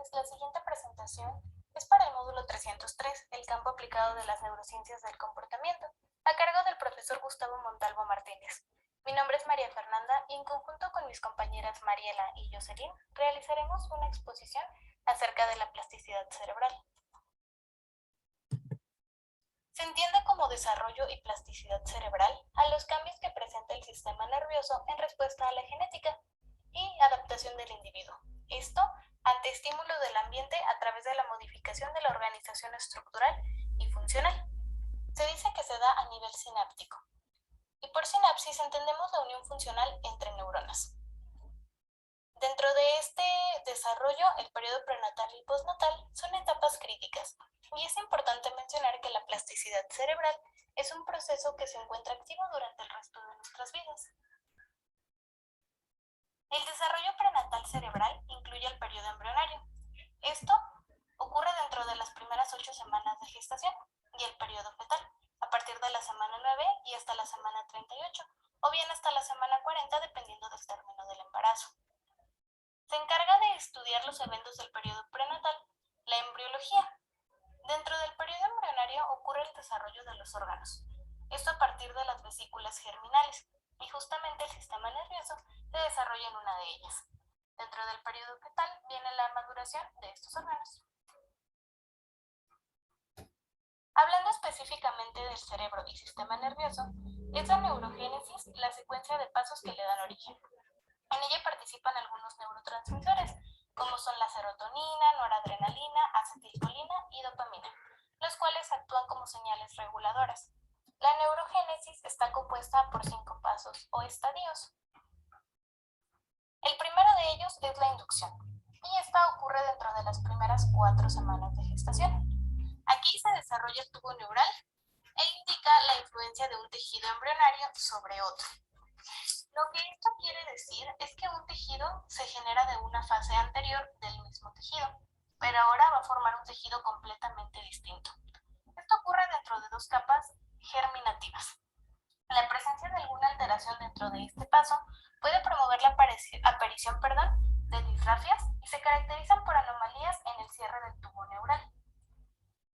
tardes. La siguiente presentación es para el módulo 303, el campo aplicado de las neurociencias del comportamiento, a cargo del profesor Gustavo Montalvo Martínez. Mi nombre es María Fernanda y en conjunto con mis compañeras Mariela y Jocelyn realizaremos una exposición acerca de la plasticidad cerebral. Se entiende como desarrollo y plasticidad cerebral a los cambios que presenta el sistema nervioso en respuesta a la genética y adaptación del individuo. Esto ante estímulo del ambiente a través de la modificación de la organización estructural y funcional. Se dice que se da a nivel sináptico. Y por sinapsis entendemos la unión funcional entre neuronas. Dentro de este desarrollo, el periodo prenatal y postnatal son etapas críticas, y es importante mencionar que la plasticidad cerebral es un proceso que se encuentra activo durante el resto de nuestras vidas. El desarrollo prenatal cerebral incluye el periodo embrionario. Esto ocurre dentro de las primeras 8 semanas de gestación, y el periodo fetal, a partir de la semana 9 y hasta la semana 38, o bien hasta la semana 40, dependiendo del término del embarazo. Se encarga de estudiar los eventos del periodo prenatal, la embriología. Dentro del periodo embrionario ocurre el desarrollo de los órganos, esto a partir de las vesículas germinales, y justamente el sistema nervioso se desarrolla en una de ellas. Dentro del periodo fetal viene la maduración de estos órganos. Hablando específicamente del cerebro y sistema nervioso, es la neurogénesis la secuencia de pasos que le dan origen. En ella participan algunos neurotransmisores, como son la serotonina, noradrenalina, acetilcolina y dopamina, los cuales actúan como señales reguladoras. La neurogénesis está compuesta por 5 pasos o estadios. El primero de ellos es la inducción, y esta ocurre dentro de las primeras 4 semanas de gestación. Aquí se desarrolla el tubo neural e indica la influencia de un tejido embrionario sobre otro. Lo que esto quiere decir es que un tejido se genera de una fase anterior del mismo tejido, pero ahora va a formar un tejido completamente distinto. Esto ocurre dentro de 2 capas germinativas. La presencia de alguna alteración dentro de este paso puede promover la aparición de disrafias y se caracterizan por anomalías en el cierre del tubo neural.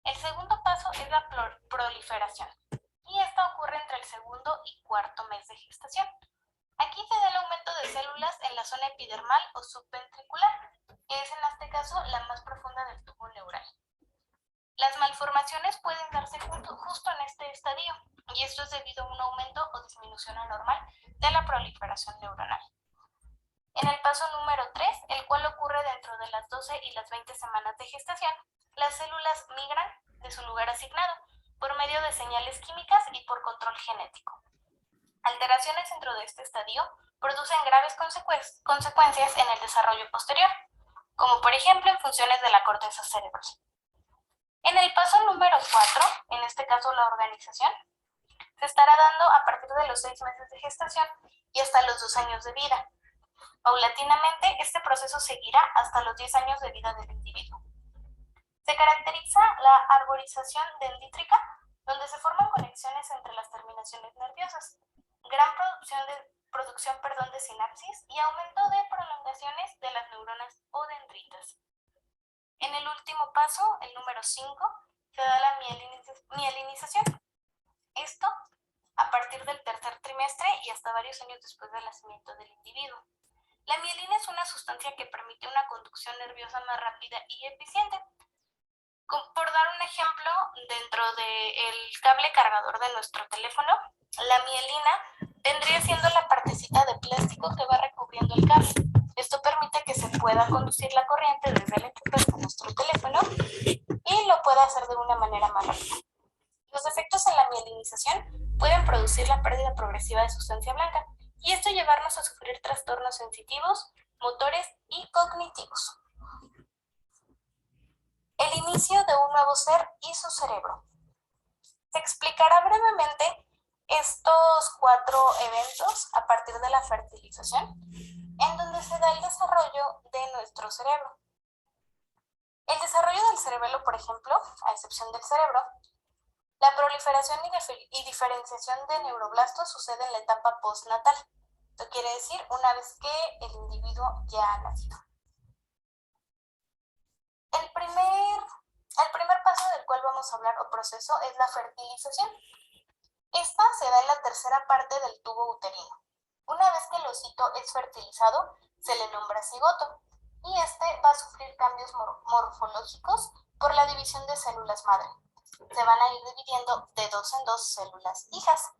El segundo paso es la proliferación, y esta ocurre entre el segundo y cuarto mes de gestación. Aquí se da el aumento de células en la zona epidermal o subventricular, que es en este caso la más profunda del tubo neural. Las malformaciones pueden darse justo en este estadio, y esto es debido a un aumento o disminución anormal de la proliferación neuronal. En el paso número 3, el cual ocurre dentro de las 12 y las 20 semanas de gestación, las células migran de su lugar asignado por medio de señales químicas y por control genético. Alteraciones dentro de este estadio producen graves consecuencias en el desarrollo posterior, como por ejemplo en funciones de la corteza cerebral. En el paso número 4, en este caso la organización, se estará dando a partir de los 6 meses de gestación y hasta los 2 años de vida. Paulatinamente, este proceso seguirá hasta los 10 años de vida del individuo. Se caracteriza la arborización dendrítica, donde se forman conexiones entre las terminaciones nerviosas, gran producción de sinapsis y aumento de prolongaciones de las neuronas o dendritas. En el último paso, el número 5, se da la mielinización. Esto a partir del tercer trimestre y hasta varios años después del nacimiento del individuo. La mielina es una sustancia que permite una conducción nerviosa más rápida y eficiente. Por dar un ejemplo, dentro del cable cargador de nuestro teléfono, la mielina vendría siendo la partecita de plástico que va recubriendo el cable. Esto permite que se pueda conducir la corriente desde el enchufe de nuestro teléfono y lo pueda hacer de una manera más rápida. Los efectos en la mielinización pueden producir la pérdida progresiva de sustancia blanca y esto llevarnos a sufrir trastornos sensitivos, motores y cognitivos. El inicio de un nuevo ser y su cerebro. Se explicará brevemente estos 4 eventos a partir de la fertilización, en donde se da el desarrollo de nuestro cerebro. El desarrollo del cerebelo, por ejemplo, a excepción del cerebro, la proliferación y diferenciación de neuroblastos sucede en la etapa postnatal. Esto quiere decir una vez que el individuo ya ha nacido. El primer paso del cual vamos a hablar o proceso es la fertilización. Esta se da en la tercera parte del tubo uterino. Una vez que el osito es fertilizado, se le nombra cigoto y este va a sufrir cambios morfológicos por la división de células madre. Se van a ir dividiendo de 2 en 2 células hijas.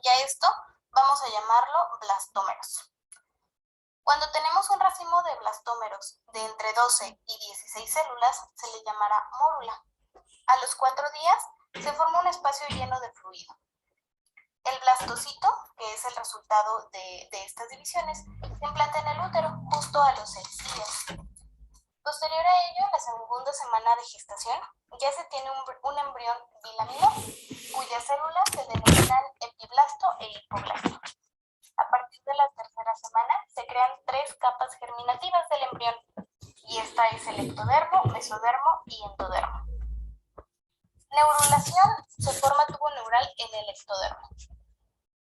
Y a esto vamos a llamarlo blastómeros. Cuando tenemos un racimo de blastómeros de entre 12 y 16 células, se le llamará mórula. A los 4 días se forma un espacio lleno de fluido. El blastocito, que es el resultado de estas divisiones, se implanta en el útero justo a los 6 días. Posterior a ello, en la segunda semana de gestación, ya se tiene un embrión bilamino, cuyas células se denominan epiblasto e hipoblasto. A partir de la tercera semana, se crean 3 capas germinativas del embrión, y esta es el ectodermo, mesodermo y endodermo. Neurulación: se forma tubo neural en el ectodermo.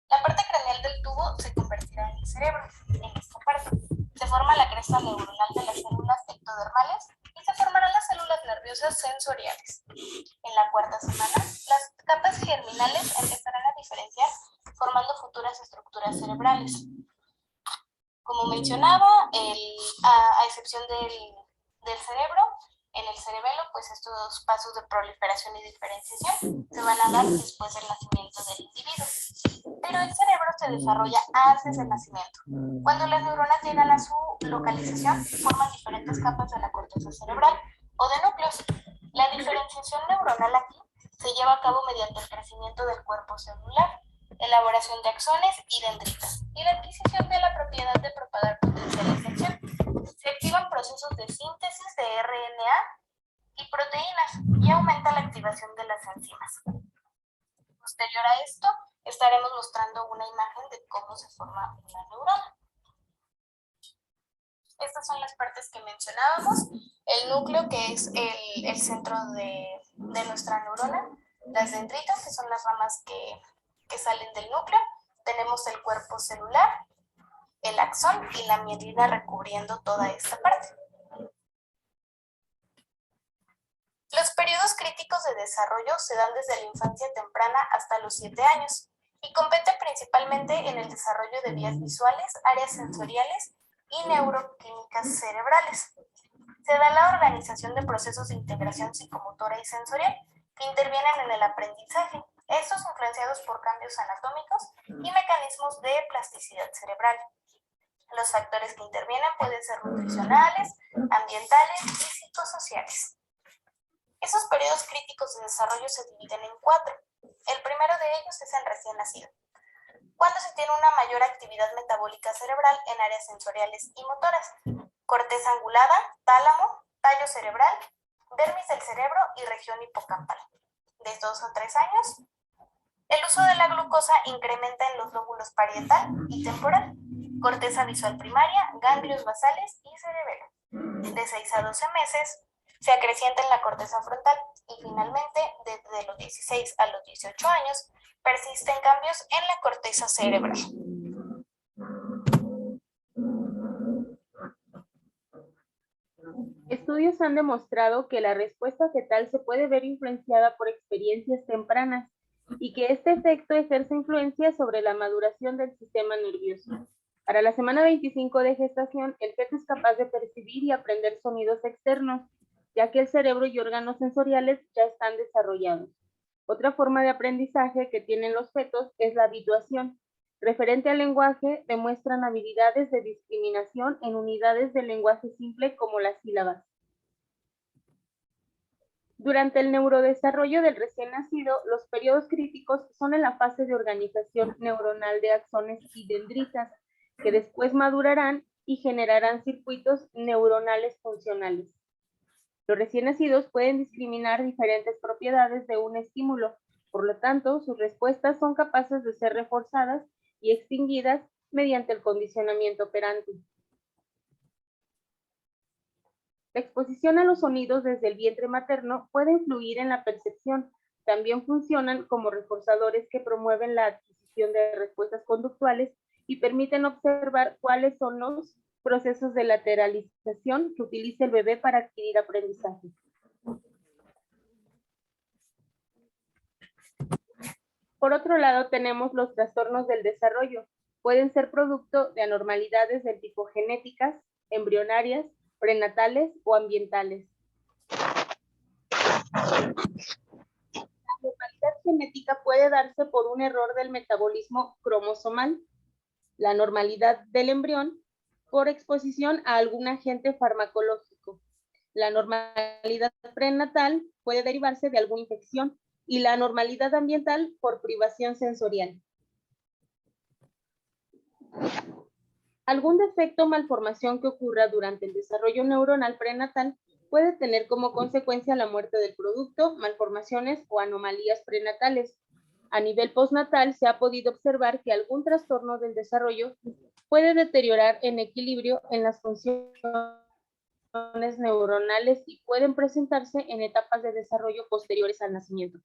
La parte craneal del tubo se convertirá en el cerebro, en esta parte. Se forma la cresta neuronal de las células ectodermales y se formarán las células nerviosas sensoriales. En la cuarta semana, las capas germinales empezarán a diferenciar, formando futuras estructuras cerebrales. Como mencionaba, a excepción del cerebro, en el cerebelo, pues estos pasos de proliferación y diferenciación se van a dar después del nacimiento del individuo. Pero el cerebro se desarrolla antes del nacimiento. Cuando las neuronas llegan a su localización, forman diferentes capas de la corteza cerebral o de núcleos. La diferenciación neuronal aquí se lleva a cabo mediante el crecimiento del cuerpo celular, elaboración de axones y dendritas, y la adquisición de la propiedad de propagar potenciales de acción. Se activan procesos de síntesis de RNA y proteínas y aumenta la activación de las enzimas. Posterior a esto, estaremos mostrando una imagen de cómo se forma una neurona. Estas son las partes que mencionábamos: el núcleo, que es el centro de nuestra neurona, las dendritas, que son las ramas que salen del núcleo, tenemos el cuerpo celular, el axón y la mielina recubriendo toda esta parte. Los periodos críticos de desarrollo se dan desde la infancia temprana hasta los 7 años y competen principalmente en el desarrollo de vías visuales, áreas sensoriales y neuroquímicas cerebrales. Se da la organización de procesos de integración psicomotora y sensorial que intervienen en el aprendizaje, estos influenciados por cambios anatómicos y mecanismos de plasticidad cerebral. Los factores que intervienen pueden ser nutricionales, ambientales y psicosociales. Esos periodos críticos de desarrollo se dividen en 4. El primero de ellos es el recién nacido, cuando se tiene una mayor actividad metabólica cerebral en áreas sensoriales y motoras: corteza angulada, tálamo, tallo cerebral, dermis del cerebro y región hipocampal. De 2 a 3 años, el uso de la glucosa incrementa en los lóbulos parietal y temporal, corteza visual primaria, ganglios basales y cerebelo. De 6 a 12 meses, se acrecienta en la corteza frontal y finalmente, desde los 16 a los 18 años, persisten cambios en la corteza cerebral. Estudios han demostrado que la respuesta fetal se puede ver influenciada por experiencias tempranas y que este efecto ejerce influencia sobre la maduración del sistema nervioso. Para la semana 25 de gestación, el feto es capaz de percibir y aprender sonidos externos, ya que el cerebro y órganos sensoriales ya están desarrollados. Otra forma de aprendizaje que tienen los fetos es la habituación. Referente al lenguaje, demuestran habilidades de discriminación en unidades del lenguaje simple como las sílabas. Durante el neurodesarrollo del recién nacido, los periodos críticos son en la fase de organización neuronal de axones y dendritas, que después madurarán y generarán circuitos neuronales funcionales. Los recién nacidos pueden discriminar diferentes propiedades de un estímulo, por lo tanto, sus respuestas son capaces de ser reforzadas y extinguidas mediante el condicionamiento operante. La exposición a los sonidos desde el vientre materno puede influir en la percepción. También funcionan como reforzadores que promueven la adquisición de respuestas conductuales y permiten observar cuáles son los procesos de lateralización que utiliza el bebé para adquirir aprendizaje. Por otro lado, tenemos los trastornos del desarrollo. Pueden ser producto de anormalidades del tipo genéticas, embrionarias, prenatales o ambientales. La anormalidad genética puede darse por un error del metabolismo cromosomal, la anormalidad del embrión por exposición a algún agente farmacológico. La anormalidad prenatal puede derivarse de alguna infección y la anormalidad ambiental por privación sensorial. Algún defecto o malformación que ocurra durante el desarrollo neuronal prenatal puede tener como consecuencia la muerte del producto, malformaciones o anomalías prenatales. A nivel postnatal se ha podido observar que algún trastorno del desarrollo puede deteriorar en equilibrio en las funciones neuronales y pueden presentarse en etapas de desarrollo posteriores al nacimiento.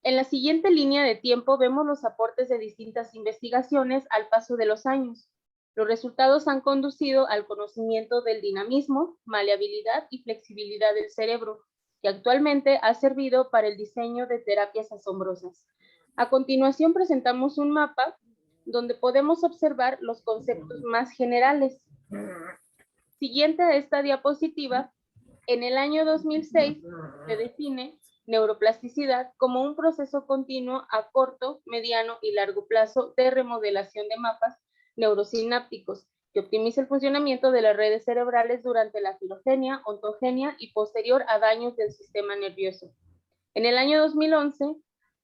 En la siguiente línea de tiempo vemos los aportes de distintas investigaciones al paso de los años. Los resultados han conducido al conocimiento del dinamismo, maleabilidad y flexibilidad del cerebro, que actualmente ha servido para el diseño de terapias asombrosas. A continuación presentamos un mapa donde podemos observar los conceptos más generales. Siguiente a esta diapositiva, en el año 2006 se define neuroplasticidad como un proceso continuo a corto, mediano y largo plazo de remodelación de mapas neurosinápticos que optimiza el funcionamiento de las redes cerebrales durante la filogenia, ontogenia y posterior a daños del sistema nervioso. En el año 2011,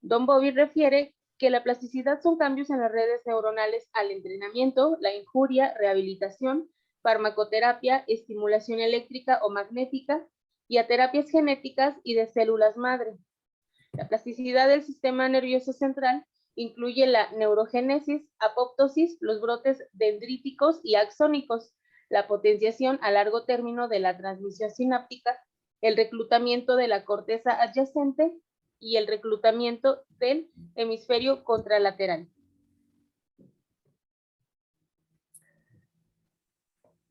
Don Bowlby refiere que la plasticidad son cambios en las redes neuronales al entrenamiento, la injuria, rehabilitación, farmacoterapia, estimulación eléctrica o magnética, y a terapias genéticas y de células madre. La plasticidad del sistema nervioso central incluye la neurogénesis, apoptosis, los brotes dendríticos y axónicos, la potenciación a largo término de la transmisión sináptica, el reclutamiento de la corteza adyacente y el reclutamiento del hemisferio contralateral.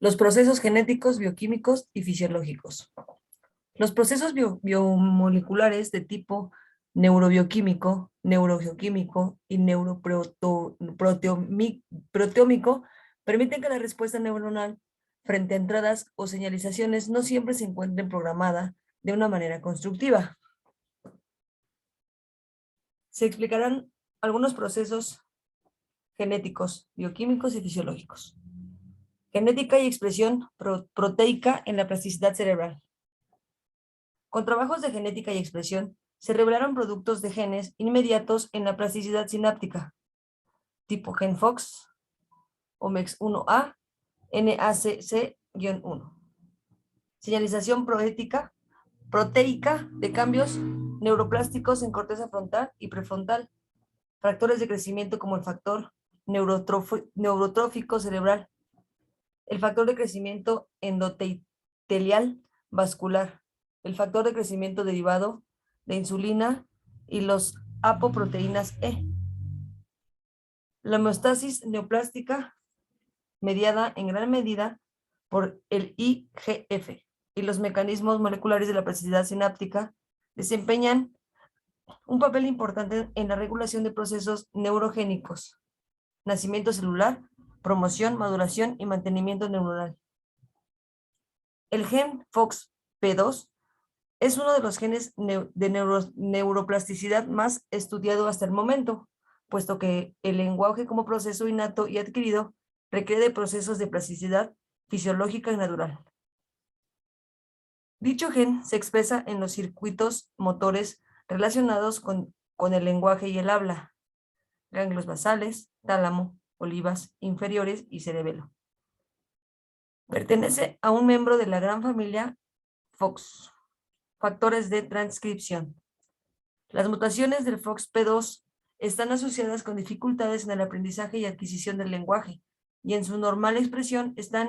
Los procesos genéticos, bioquímicos y fisiológicos. Los procesos biomoleculares de tipo neurobioquímico, neurogeoquímico y neuroproteómico permiten que la respuesta neuronal frente a entradas o señalizaciones no siempre se encuentre programada de una manera constructiva. Se explicarán algunos procesos genéticos, bioquímicos y fisiológicos. Genética y expresión proteica en la plasticidad cerebral. Con trabajos de genética y expresión, se revelaron productos de genes inmediatos en la plasticidad sináptica, tipo gen FOX, OMEX1A, NACC-1. Señalización proteica de cambios neuroplásticos en corteza frontal y prefrontal, factores de crecimiento como el factor neurotrófico cerebral, el factor de crecimiento endotelial vascular, el factor de crecimiento derivado de insulina y los apoproteínas E. La homeostasis neoplástica mediada en gran medida por el IGF y los mecanismos moleculares de la plasticidad sináptica desempeñan un papel importante en la regulación de procesos neurogénicos, nacimiento celular, promoción, maduración y mantenimiento neuronal. El gen FOXP2 es uno de los genes de neuroplasticidad más estudiado hasta el momento, puesto que el lenguaje como proceso innato y adquirido requiere de procesos de plasticidad fisiológica y natural. Dicho gen se expresa en los circuitos motores relacionados con el lenguaje y el habla, ganglios basales, tálamo, olivas inferiores y cerebelo. Pertenece a un miembro de la gran familia FOX. Factores de transcripción. Las mutaciones del FOXP2 están asociadas con dificultades en el aprendizaje y adquisición del lenguaje, y en su normal expresión está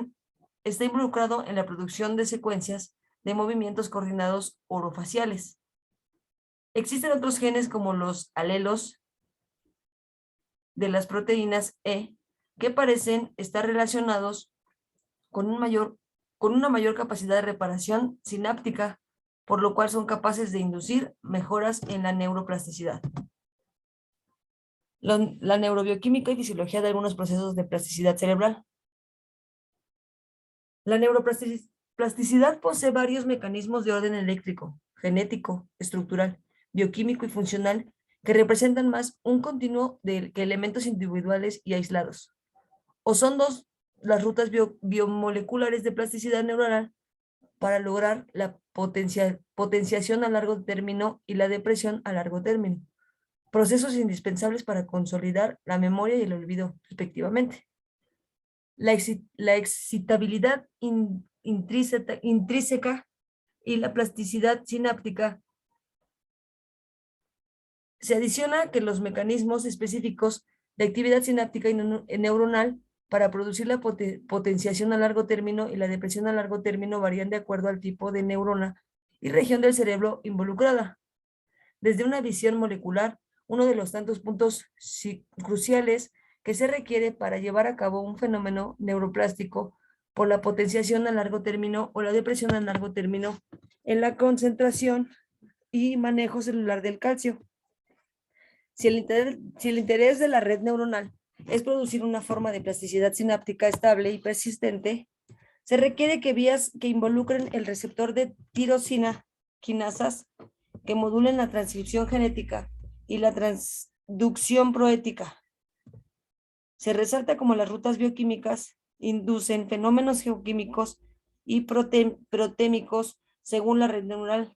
involucrado en la producción de secuencias de movimientos coordinados orofaciales. Existen otros genes como los alelos de las proteínas E, que parecen estar relacionados con una mayor capacidad de reparación sináptica, por lo cual son capaces de inducir mejoras en la neuroplasticidad. La neurobioquímica y fisiología de algunos procesos de plasticidad cerebral. La neuroplasticidad posee varios mecanismos de orden eléctrico, genético, estructural, bioquímico y funcional que representan más un continuo que elementos individuales y aislados. O son dos las rutas biomoleculares de plasticidad neuronal para lograr la potenciación a largo término y la depresión a largo término, procesos indispensables para consolidar la memoria y el olvido, respectivamente. La excitabilidad intrínseca y la plasticidad sináptica se adiciona que los mecanismos específicos de actividad sináptica y neuronal para producir la potenciación a largo término y la depresión a largo término varían de acuerdo al tipo de neurona y región del cerebro involucrada. Desde una visión molecular, uno de los tantos puntos cruciales que se requiere para llevar a cabo un fenómeno neuroplástico por la potenciación a largo término o la depresión a largo término en la concentración y manejo celular del calcio. Si el interés de la red neuronal es producir una forma de plasticidad sináptica estable y persistente, se requiere que vías que involucren el receptor de tirosina, quinasas, que modulen la transcripción genética y la transducción proética. Se resalta como las rutas bioquímicas inducen fenómenos geoquímicos y protémicos según la red neuronal,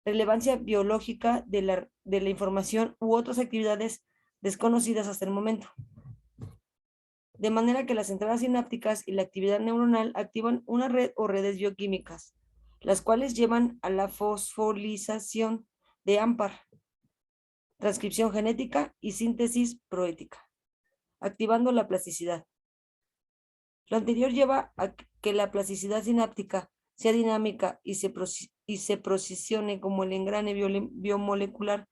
relevancia biológica de la información u otras actividades desconocidas hasta el momento. De manera que las entradas sinápticas y la actividad neuronal activan una red o redes bioquímicas, las cuales llevan a la fosforilación de AMPAR, transcripción genética y síntesis proética, activando la plasticidad. Lo anterior lleva a que la plasticidad sináptica sea dinámica y se posicione como el engrane biomolecular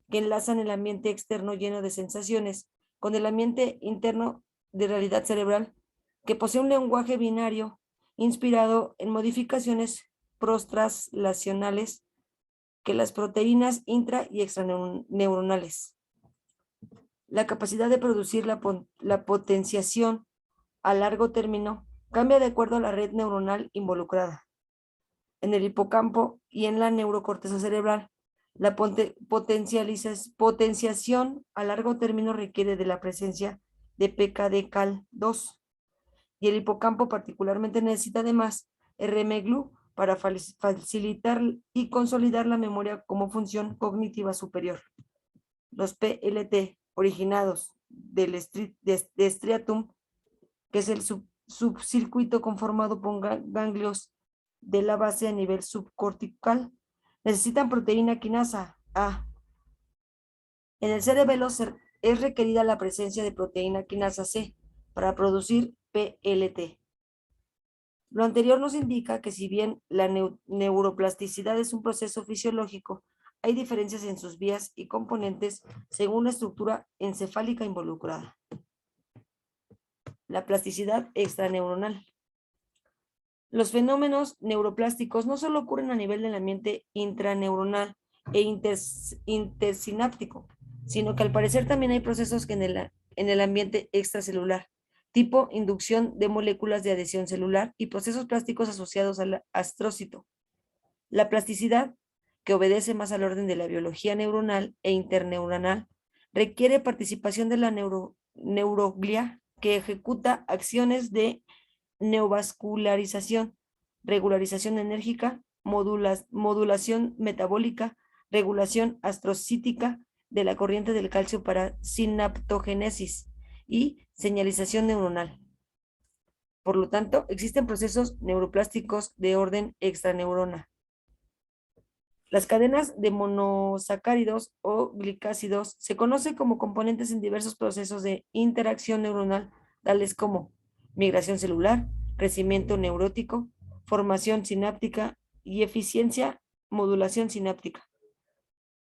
que enlazan el ambiente externo lleno de sensaciones con el ambiente interno de realidad cerebral, que posee un lenguaje binario inspirado en modificaciones post-translacionales que las proteínas intra- y extraneuronales. La capacidad de producir la potenciación a largo término cambia de acuerdo a la red neuronal involucrada. En el hipocampo y en la neurocorteza cerebral, la potenciación a largo término requiere de la presencia de PKD-CAL2 y el hipocampo particularmente necesita además RMGLU para facilitar y consolidar la memoria como función cognitiva superior. Los PLT originados del striatum, que es el subcircuito conformado por ganglios de la base a nivel subcortical, necesitan proteína quinasa A. En el cerebelo es requerida la presencia de proteína quinasa C para producir PLT. Lo anterior nos indica que si bien la neuroplasticidad es un proceso fisiológico, hay diferencias en sus vías y componentes según la estructura encefálica involucrada. La plasticidad extraneuronal. Los fenómenos neuroplásticos no solo ocurren a nivel del ambiente intraneuronal e intersináptico, sino que al parecer también hay procesos que en el ambiente extracelular, tipo inducción de moléculas de adhesión celular y procesos plásticos asociados al astrócito. La plasticidad, que obedece más al orden de la biología neuronal e interneuronal, requiere participación de la neuroglia que ejecuta acciones de neovascularización, regularización enérgica, modulación metabólica, regulación astrocítica de la corriente del calcio para sinaptogénesis y señalización neuronal. Por lo tanto, existen procesos neuroplásticos de orden extraneurona. Las cadenas de monosacáridos o glicásidos se conocen como componentes en diversos procesos de interacción neuronal, tales como migración celular, crecimiento neurótico, formación sináptica y eficiencia modulación sináptica.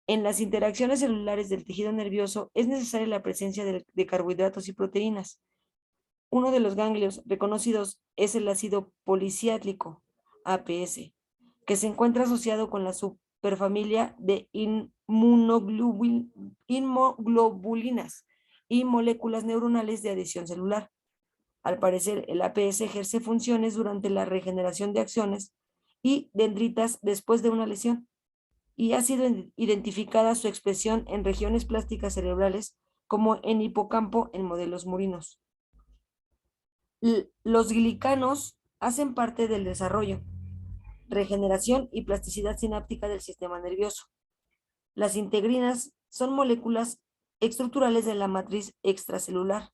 En las interacciones celulares del tejido nervioso es necesaria la presencia de carbohidratos y proteínas, Uno de los ganglios reconocidos es el ácido policíclico, APS, que se encuentra asociado con la superfamilia de inmunoglobulinas y moléculas neuronales de adhesión celular. Al parecer, el APS ejerce funciones durante la regeneración de axones y dendritas después de una lesión, y ha sido identificada su expresión en regiones plásticas cerebrales como en hipocampo en modelos murinos. Los glicanos hacen parte del desarrollo, regeneración y plasticidad sináptica del sistema nervioso. Las integrinas son moléculas estructurales de la matriz extracelular.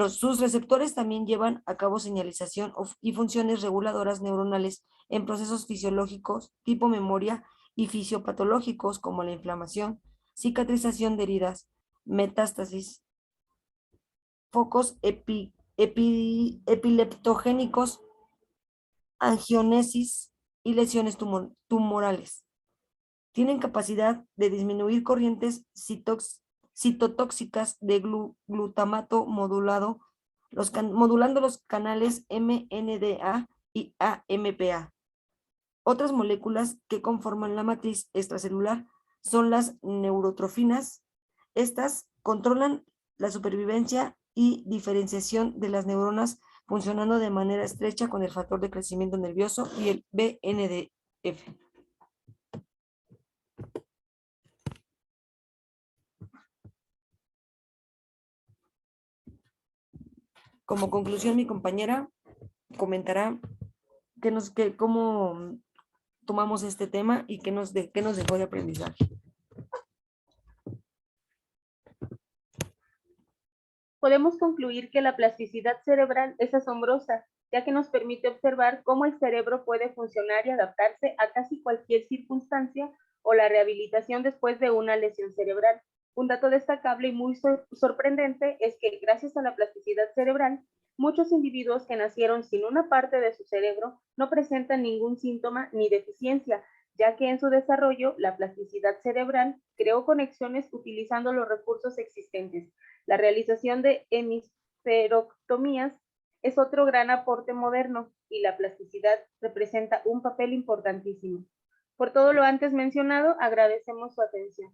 Sus receptores también llevan a cabo señalización y funciones reguladoras neuronales en procesos fisiológicos tipo memoria y fisiopatológicos como la inflamación, cicatrización de heridas, metástasis, focos epileptogénicos, angionesis y lesiones tumorales. Tienen capacidad de disminuir corrientes citotóxicas de glutamato modulando los canales MNDA y AMPA. Otras moléculas que conforman la matriz extracelular son las neurotrofinas. Estas controlan la supervivencia y diferenciación de las neuronas, funcionando de manera estrecha con el factor de crecimiento nervioso y el BNDF. Como conclusión, mi compañera comentará cómo tomamos este tema y qué nos dejó de aprendizaje. Podemos concluir que la plasticidad cerebral es asombrosa, ya que nos permite observar cómo el cerebro puede funcionar y adaptarse a casi cualquier circunstancia o la rehabilitación después de una lesión cerebral. Un dato destacable y muy sorprendente es que gracias a la plasticidad cerebral, muchos individuos que nacieron sin una parte de su cerebro no presentan ningún síntoma ni deficiencia, ya que en su desarrollo la plasticidad cerebral creó conexiones utilizando los recursos existentes. La realización de hemisferectomías es otro gran aporte moderno y la plasticidad representa un papel importantísimo. Por todo lo antes mencionado, agradecemos su atención.